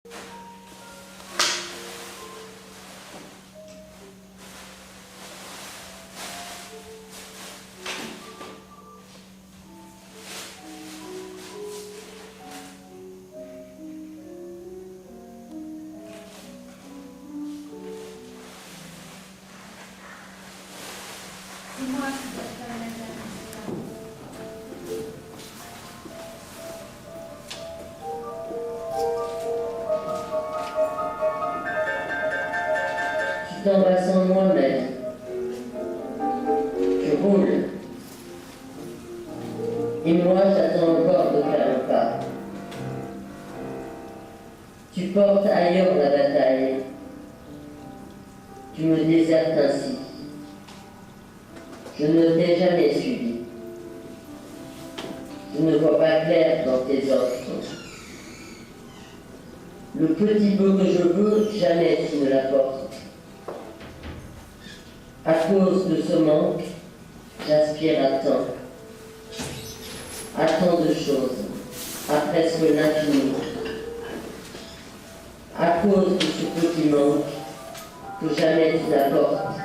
Tout en passant moi ma vie. Je roule. Et moi j'attends encore de faire un pas. Tu portes ailleurs la bataille. Tu me désertes ainsi. Je ne t'ai jamais suivi. Je ne vois pas clair dans tes offres. Le petit peu que je veux, jamais tu me l'apportes. À cause de ce manque, j'aspire à tant de choses, à presque l'infini. À cause de ce petit manque, que jamais tu n'apportes.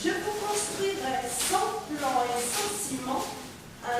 Je vous construirai sans plan et sans ciment un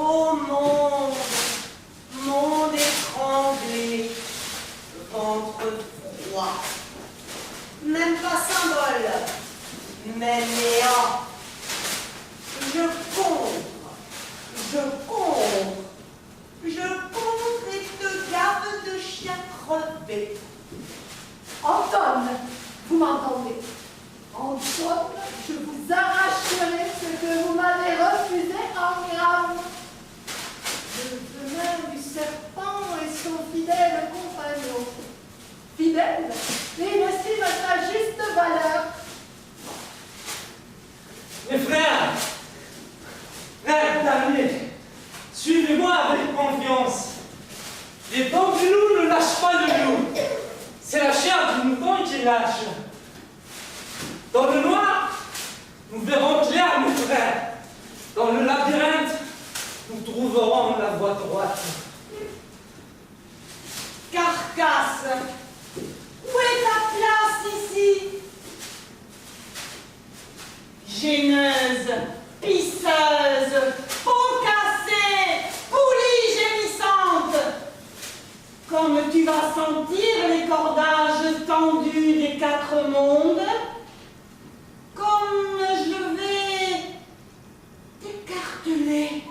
Ô monde étranglé, ventre froid, même pas symbole, même néant. Je contre et te garde de chien crevé. Anton, vous m'entendez? Anton, je vous arracherai ce que vous m'avez refusé en gramme. Le venin du serpent et son fidèle compagnon. Fidèle, et il estime à sa juste valeur. Mes frères, damnés, suivez-moi avec confiance. Les dents du loup ne lâchent pas le loup. C'est la chair du mouton qui lâche. Dans le noir, nous verrons clair, mes frères. Dans le labyrinthe, nous trouverons la voie droite. Carcasse, où est ta place ici? Gêneuse, pisseuse, peau cassée, poulie gémissante. Comme tu vas sentir les cordages tendus des quatre mondes, comme je vais t'écarteler.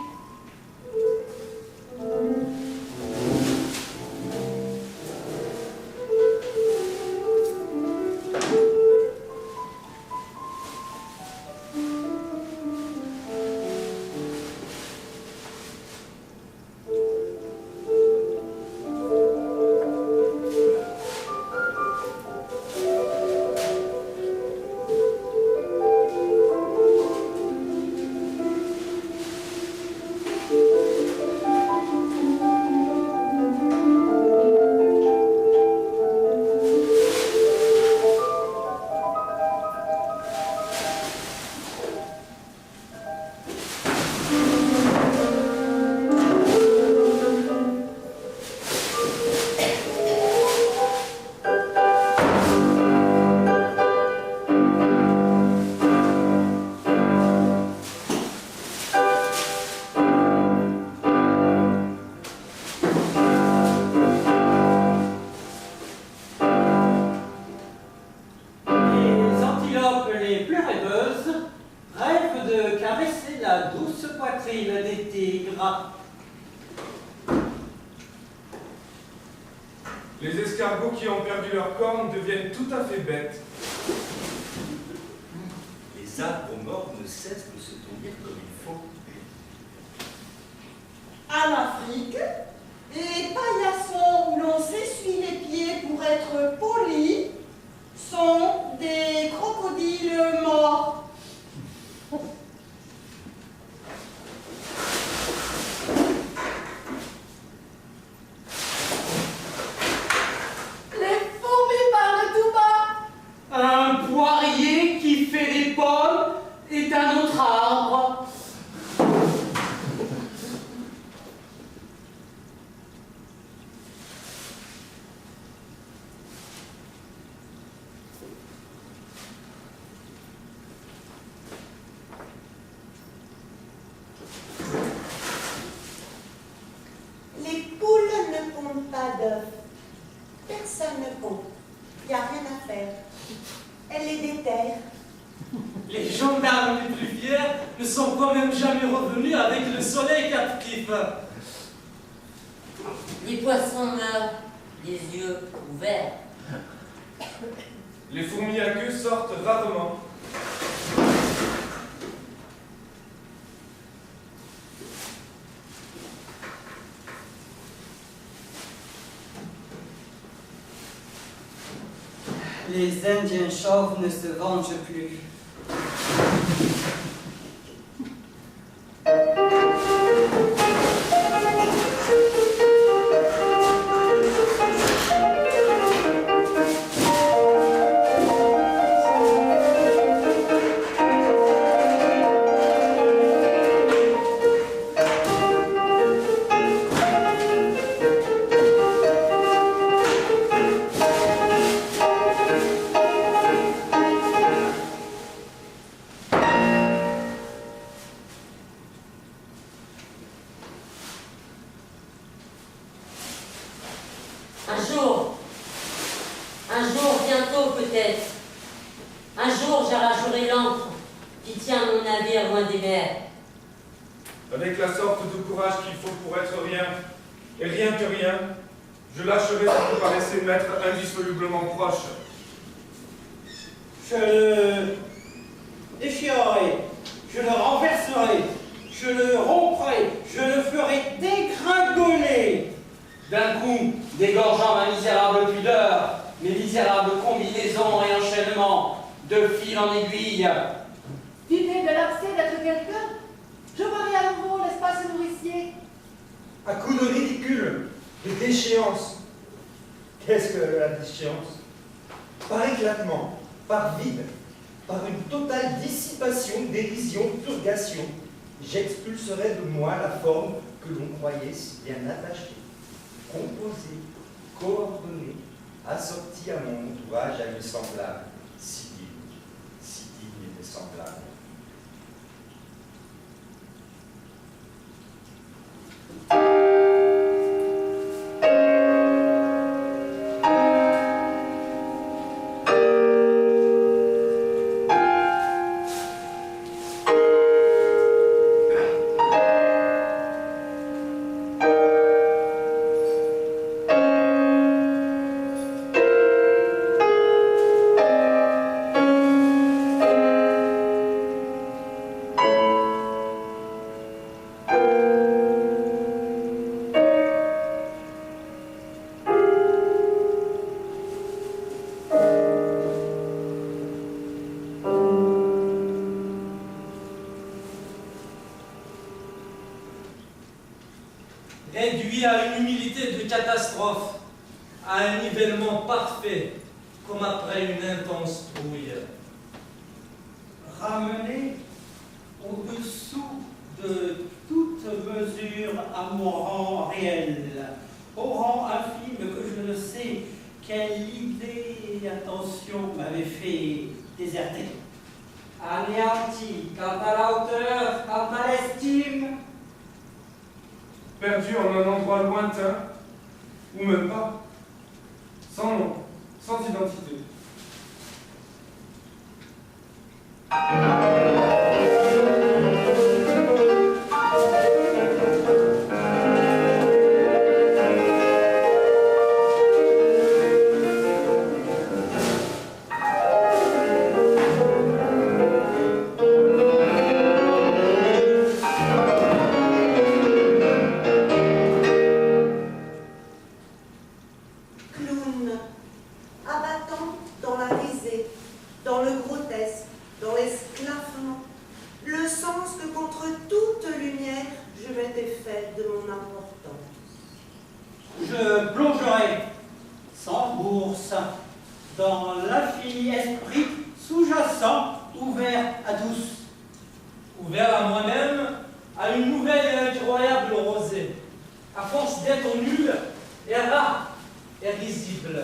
Les escargots qui ont perdu leurs cornes deviennent tout à fait bêtes. Les arbres morts ne cessent de se tenir comme il faut. En Afrique, les paillassons où l'on s'essuie les pieds pour être poli sont des crocodiles morts. Un poirier qui fait des pommes est un autre arbre. Les poules ne pondent pas d'œufs. Personne ne pond. Il n'y a rien à faire. Elle les déterre. Les gendarmes les plus fiers ne sont quand même jamais revenus avec le soleil captif. Les poissons meurent, les yeux ouverts. Les fourmis à queue sortent rarement. Les Indiens chauves ne se vengent plus. serai l'ancre qui tient mon navire loin des mers. Avec la sorte de courage qu'il faut pour être rien, et rien que rien, je lâcherai ce qui paraissait m'être indissolublement proche. Je le déchirerai, je le renverserai, je le romprai, je le ferai dégringoler. D'un coup, dégorgeant ma misérable pudeur, mes misérables combinaisons et enchaînements, de fil en aiguille. L'idée de l'abcès d'être quelqu'un. Je parie à nouveau l'espace nourricier. À coup de ridicule, de déchéance. Qu'est-ce que la déchéance? Par éclatement, par vide, par une totale dissipation, dérision, purgation, j'expulserai de moi la forme que l'on croyait si bien attachée, composée, coordonnée, assortie à mon entourage à une semblable, si digne et semblable. Réduit à une humilité de catastrophe, à un nivellement parfait, comme après une intense trouille. Ramené au-dessous de toute mesure à mon rang réel, au rang infime que je ne sais quelle idée et attention m'avait fait déserter. Anéanti quant à la hauteur, quant à l'estime. Perdu en un endroit lointain, ou même pas, sans nom, sans identité. Je plongerai sans bourse dans l'infini esprit sous-jacent, ouvert à tous. Ouvert à moi-même, à une nouvelle et incroyable rosée, à force d'être nul et rare et risible.